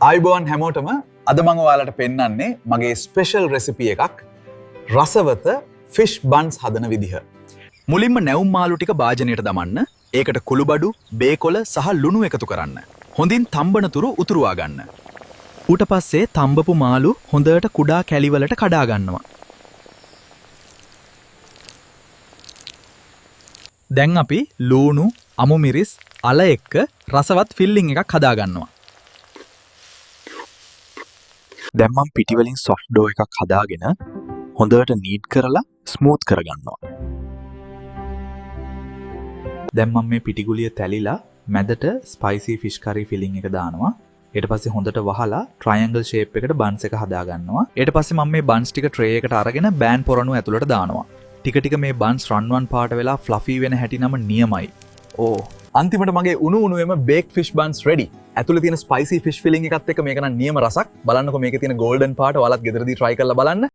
ආයුබෝවන් හැමෝටම අද මම ඔයාලට පෙන්නන්නේ මගේ ස්පෙෂල් රෙසිපි එකක් රසවත ෆිෂ් බන්ස් හදන විදිහ. මුලින්ම නැවුම් මාළු ටික භාජනයට දමන්න. ඒකට කුළුබඩු, බේකොළ සහ ලුණු එකතු කරන්න. හොඳින් තම්බනතුරු උතුරුවා ගන්න. ඌට පස්සේ තම්බපු මාළු හොඳට කුඩා කැලිවලට කඩා ගන්නවා. දැන් අපි ලූණු, අමු මිරිස්, අල එක්ක රසවත් ෆිල්ලිං එකක් හදා ගන්නවා. දැන් මම පිටි වලින් සොෆ්ට් ඩෝ එකක් හදාගෙන හොඳට නීට් කරලා ස්මූත් කරගන්නවා. දැන් මම මේ පිටිගුලිය තැලිලා මැදට ස්පයිසි ෆිෂ් කරි ෆිලිං එක දානවා. ඊට පස්සේ හොඳට වහලා ට්‍රයැන්ගල් ෂේප් එකට බන්ස් එක හදා ගන්නවා. ඊට පස්සේ මම මේ බන්ස් ටික ට්‍රේ එකට අරගෙන බෑන් පොරණු ඇතුළට දානවා. ටික ටික මේ බන්ස් රන්වන් පාට වෙලා ෆ්ලෆි වෙන හැටි නම නියමයි. ඕ අන්තිමට මගේ උණුවෙම බේක් ෆිෂ් බන්ස් රෙඩි. ඇතුළේ තියෙන ස්පයිසි ෆිෂ් ෆිලිං එකත් එක්ක මේක නම් නියම රසක්. බලන්නකෝ මේකේ තියෙන ගෝල්ඩන් පාට ඔයාලත් ගෙදරදී try කරලා බලන්න.